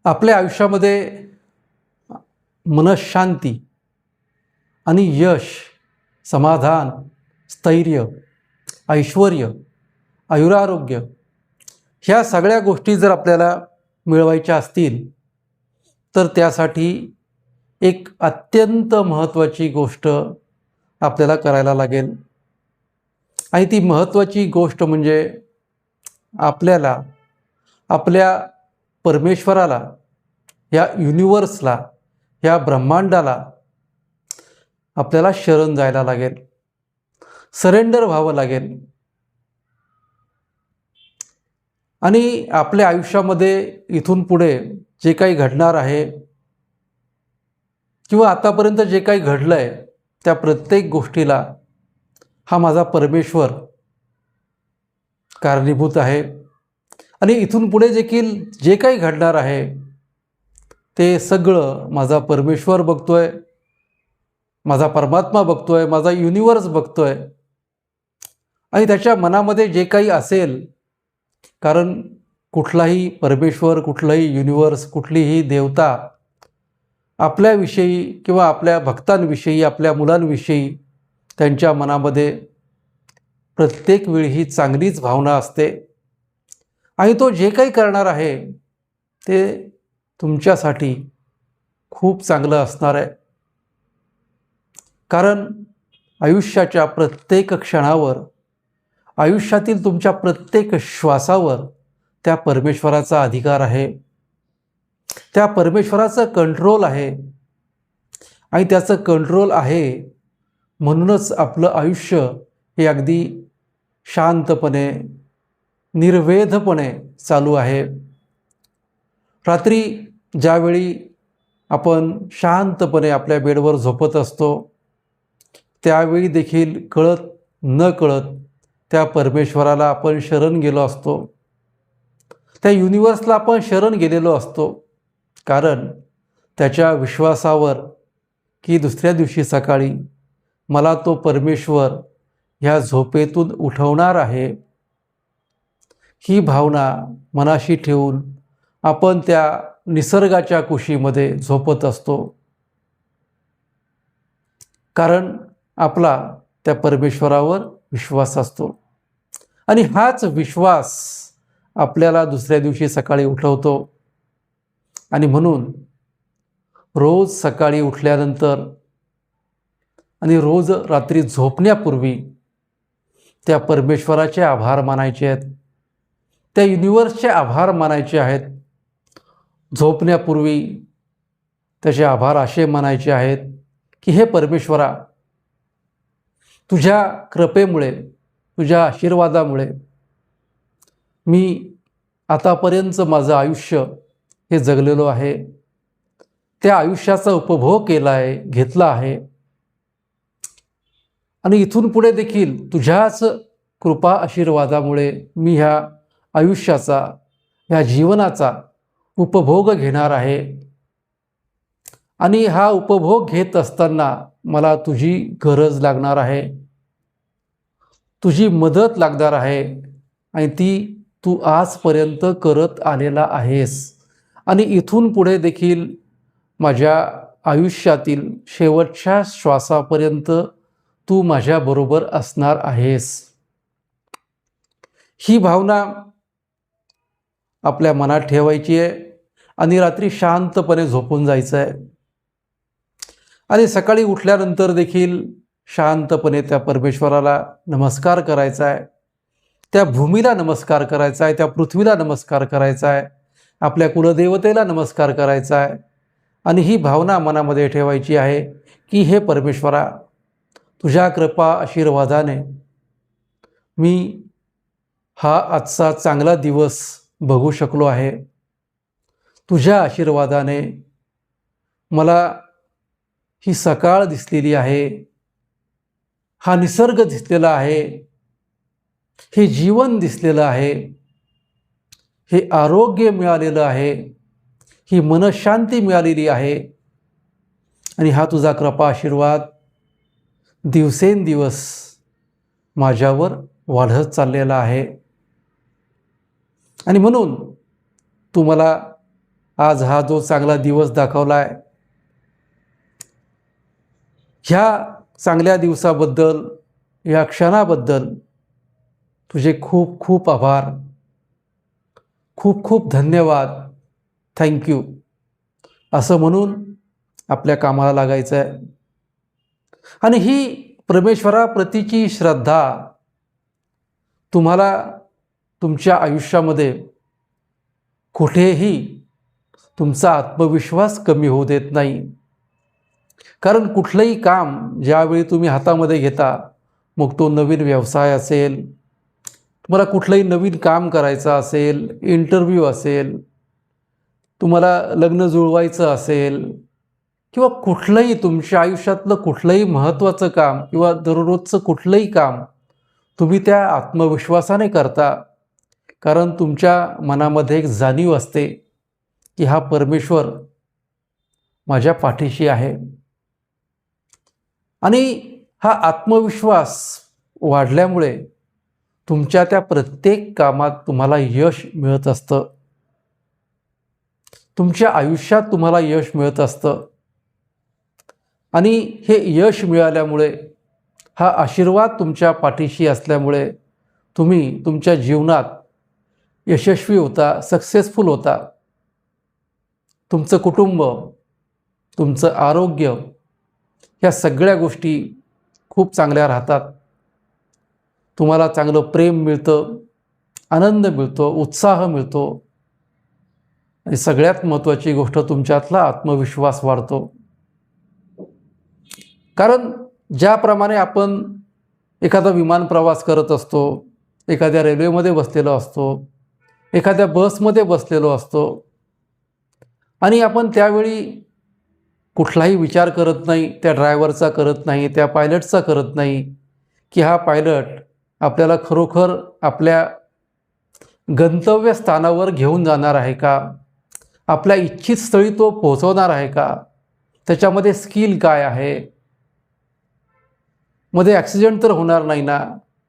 आपल्या आयुष्यामध्ये मनःशांती आणि यश, समाधान, स्थैर्य, ऐश्वर्य, आयुरारोग्य ह्या सगळ्या गोष्टी जर आपल्याला मिळवायच्या असतील तर त्यासाठी एक अत्यंत महत्त्वाची गोष्ट आपल्याला करायला लागेल. आणि ती महत्त्वाची गोष्ट म्हणजे आपल्याला आपल्या परमेश्वराला, या युनिवर्सला, या ब्रह्मांडाला आपल्याला शरण जायला लागेल, सरेंडर व्हावं लागेल. आणि आपल्या आयुष्यामध्ये इथून पुढे जे काही घडणार आहे किंवा आतापर्यंत जे काही घडलं आहे त्या प्रत्येक गोष्टीला हा माझा परमेश्वर कारणीभूत आहे. आणि इथून पुढे देखील जे काही घडणार आहे ते सगळं माझा परमेश्वर बघतोय, माझा परमात्मा बघतोय, माझा युनिवर्स बघतोय. आणि त्याच्या मनामध्ये जे काही असेल, कारण कुठलाही परमेश्वर, कुठलाही युनिवर्स, कुठलीही देवता आपल्याविषयी किंवा आपल्या भक्तांविषयी, आपल्या मुलांविषयी त्यांच्या मनामध्ये प्रत्येक वेळी ही चांगलीच भावना असते. आणि तो जे काही करणार आहे ते तुमच्यासाठी खूप चांगलं असणार आहे. कारण आयुष्याच्या प्रत्येक क्षणावर, आयुष्यातील तुमच्या प्रत्येक श्वासावर त्या परमेश्वराचा अधिकार आहे, त्या परमेश्वराचं कंट्रोल आहे. आणि त्याचं कंट्रोल आहे म्हणूनच आपलं आयुष्य हे अगदी शांतपणे, निर्वेधपणे चालू आहे. रात्री ज्यावेळी आपण शांतपणे आपल्या बेडवर झोपत असतो त्यावेळी देखील कळत नकळत त्या परमेश्वराला आपण शरण गेलो असतो, त्या युनिवर्सला आपण शरण गेलेलो असतो. कारण त्याच्या विश्वासावर की दुसऱ्या दिवशी सकाळी मला तो परमेश्वर ह्या झोपेतून उठवणार आहे, ही भावना मनाशी ठेवून आपण त्या निसर्गाच्या कुशीमध्ये झोपत असतो. कारण आपला त्या परमेश्वरावर विश्वास असतो. आणि हाच विश्वास आपल्याला दुसऱ्या दिवशी सकाळी उठवतो. आणि म्हणून रोज सकाळी उठल्यानंतर आणि रोज रात्री झोपण्यापूर्वी त्या परमेश्वराचे आभार मानायचे आहेत, त्या युनिवर्सचे आभार मानायचे आहेत. झोपण्यापूर्वी त्याचे आभार असे मानायचे आहेत की हे परमेश्वरा, तुझ्या कृपेमुळे, तुझ्या आशीर्वादामुळे मी आतापर्यंत माझं आयुष्य हे जगलेलो आहे, त्या आयुष्याचा उपभोग केला आहे, घेतला आहे. आणि इथून पुढे देखील तुझ्याच कृपा आशीर्वादामुळे मी ह्या आयुष्याचा, ह्या जीवनाचा उपभोग घेणार आहे. आणि हा उपभोग घेत असताना मला तुझी गरज लागणार आहे, तुझी मदत लागणार आहे. आणि ती तू आजपर्यंत करत आलेला आहेस. आणि इथून पुढे देखील माझ्या आयुष्यातील शेवटच्या श्वासापर्यंत तू माझ्याबरोबर असणार आहेस. ही भावना आपल्या मनात ठेवायची आहे आणि रात्री शांतपणे झोपून जायचं आहे. आणि सकाळी उठल्यानंतर देखील शांतपणे त्या परमेश्वराला नमस्कार करायचा आहे, त्या भूमीला नमस्कार करायचा आहे, त्या पृथ्वीला नमस्कार करायचा आहे, आपल्या कुलदेवतेला नमस्कार करायचा आहे. आणि ही भावना मनामध्ये ठेवायची आहे की हे परमेश्वरा, तुझ्या कृपा आशीर्वादाने मी हा आजचा चांगला दिवस बघू शकलो आहे. तुझ्या आशीर्वादाने मला ही सकाळ दिसलेली आहे, हा निसर्ग दिसलेला आहे, हे जीवन दिसलेलं आहे, हे आरोग्य मिळालेलं आहे, ही मनःशांती मिळालेली आहे. आणि हा तुझा कृपा आशीर्वाद दिवसेंदिवस माझ्यावर वाढत चाललेला आहे. आणि म्हणून तू मला आज हा जो चांगला दिवस दाखवला आहे, ह्या चांगल्या दिवसाबद्दल, या क्षणाबद्दल तुझे खूप खूप आभार, खूप खूप धन्यवाद, थँक्यू असं म्हणून आपल्या कामाला लागायचं आहे. आणि ही परमेश्वराप्रतीची श्रद्धा तुम्हाला तुमच्या आयुष्यामध्ये कुठेही तुमचा आत्मविश्वास कमी होऊ देत नाही. कारण कुठलंही काम ज्यावेळी तुम्ही हातामध्ये घेता, मग तो नवीन व्यवसाय असेल, तुम्हाला कुठलंही नवीन काम करायचं असेल, इंटरव्ह्यू असेल, तुम्हाला लग्न जुळवायचं असेल, किंवा कुठलंही तुमच्या आयुष्यातलं कुठलंही महत्त्वाचं काम किंवा दररोजचं कुठलंही काम तुम्ही त्या आत्मविश्वासाने करता. कारण तुमच्या मनामध्ये एक जाणीव असते की हा परमेश्वर माझ्या पाठीशी आहे. आणि हा आत्मविश्वास वाढल्यामुळे तुमच्या त्या प्रत्येक कामात तुम्हाला यश मिळत असतं, तुमच्या आयुष्यात तुम्हाला यश मिळत असतं. आणि हे यश मिळाल्यामुळे, हा आशीर्वाद तुमच्या पाठीशी असल्यामुळे तुम्ही तुमच्या जीवनात यशस्वी होता, सक्सेसफुल होता. तुमचं कुटुंब, तुमचं आरोग्य, ह्या सगळ्या गोष्टी खूप चांगल्या राहतात. तुम्हाला चांगलं प्रेम मिळतं, आनंद मिळतो, उत्साह मिळतो. आणि सगळ्यात महत्त्वाची गोष्ट, तुमच्यातला आत्मविश्वास वाढतो. कारण ज्याप्रमाणे आपण एखादा विमान प्रवास करत असतो, एखाद्या रेल्वेमध्ये बसलेलो असतो, एखाद्या बसमध्ये बसलेलो असतो, आणि आपण त्यावेळी कुठलाही विचार करत नाही, त्या ड्रायव्हरचा करत नाही, त्या पायलटचा करत नाही की हा पायलट आपल्याला खरोखर आपल्या गंतव्यस्थानावर घेऊन जाणार आहे का, आपल्या इच्छित स्थळी तो पोहोचवणार आहे का, त्याच्यामध्ये स्किल काय आहे, मध्ये ॲक्सिडेंट तर होणार नाही ना,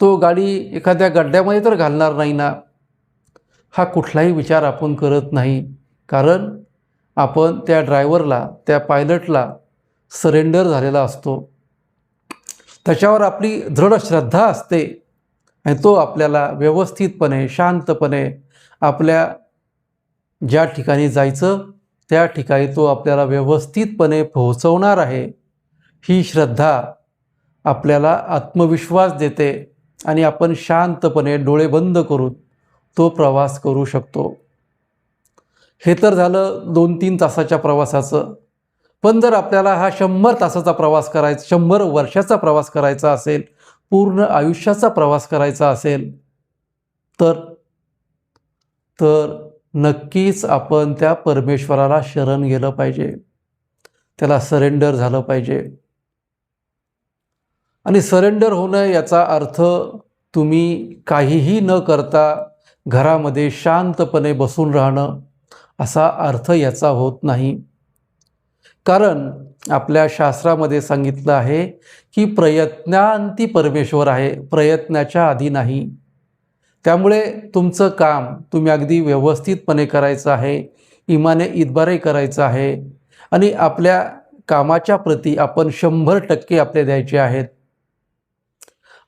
तो गाडी एखाद्या गड्ड्यामध्ये तर घालणार नाही ना, हा कुठलाही विचार आपण करत नाही. कारण आपण त्या ड्रायव्हरला, त्या पायलटला सरेंडर झालेला असतो. त्याच्यावर आपली दृढ श्रद्धा असते आणि तो आपल्याला व्यवस्थितपणे, शांतपणे आपल्या ज्या ठिकाणी जायचं त्या ठिकाणी तो आपल्याला व्यवस्थितपणे पोहोचवणार आहे. ही श्रद्धा आपल्याला आत्मविश्वास देते आणि आपण शांतपणे डोळे बंद करून तो प्रवास करू शकतो. हे तर झालं 2-3 तासाच्या प्रवासाचं. पण जर आपल्याला हा 100 तासाचा प्रवास करायचा, 100 वर्षाचा प्रवास करायचा असेल, पूर्ण आयुष्याचा प्रवास करायचा असेल, तर नक्कीच आपण त्या परमेश्वराला शरण गेलं पाहिजे, त्याला सरेंडर झालं पाहिजे. आणि सरेंडर होणं याचा अर्थ तुम्ही काहीही न करता घरामध्ये शांतपणे बसून राहणं असा अर्थ याचा होत नाही. कारण आपल्या शास्त्रामध्ये सांगितलं आहे की प्रयत्नांती परमेश्वर आहे, प्रयत्नाच्या आधी नाही. त्यामुळे तुमचं काम तुम्ही अगदी व्यवस्थितपणे करायचं आहे, इमाने इतबारे करायचं आहे आणि आपल्या कामाच्या प्रती आपण 100% आपले द्यायचे आहेत.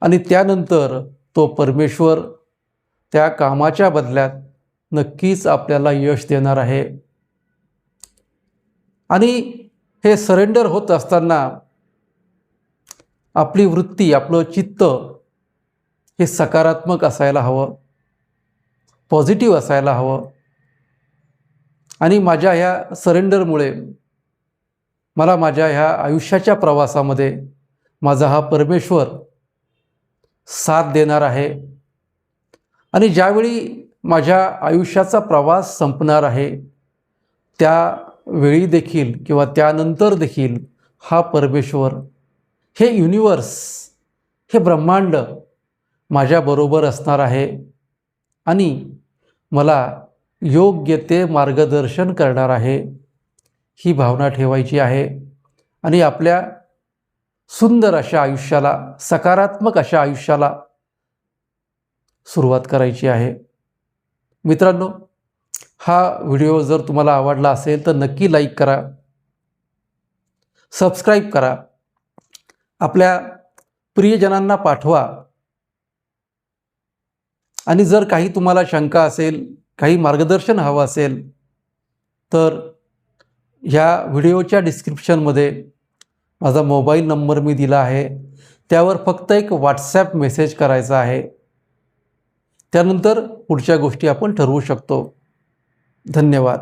आणि त्यानंतर तो परमेश्वर त्या कामाच्या बदल्यात नक्कीच आपल्याला यश देणार आहे. आणि हे सरेंडर होत असताना आपली वृत्ती, आपलं चित्त हे सकारात्मक असायला हवं, पॉझिटिव्ह असायला हवं. आणि माझ्या ह्या सरेंडरमुळे मला माझ्या ह्या आयुष्याच्या प्रवासामध्ये माझा हा परमेश्वर साथ देणार आहे. आणि ज्यावेळी माझ्या आयुष्याचा प्रवास संपणार आहे त्यावेळी देखील किंवा त्यानंतर देखील हा परमेश्वर, हे युनिवर्स, हे ब्रह्मांड माझ्याबरोबर असणार आहे आणि मला योग्य ते मार्गदर्शन करणार आहे. ही भावना ठेवायची आहे आणि आपल्या सुंदर अशा आयुष्याला, सकारात्मक अशा आयुष्याला सुरुवात करायची आहे. मित्रांनो, हा व्हिडिओ जर तुम्हाला आवडला असेल तर नक्की लाईक करा, सबस्क्राईब करा, आपल्या प्रियजनांना पाठवा. आणि जर काही तुम्हाला शंका असेल, काही मार्गदर्शन हवं असेल तर ह्या व्हिडिओच्या डिस्क्रिप्शनमध्ये माझा मोबाईल नंबर मी दिला आहे. त्यावर फक्त एक व्हॉट्सॲप मेसेज करायचा आहे. त्यानंतर पुढच्या गोष्टी आपण ठरवू शकतो. धन्यवाद.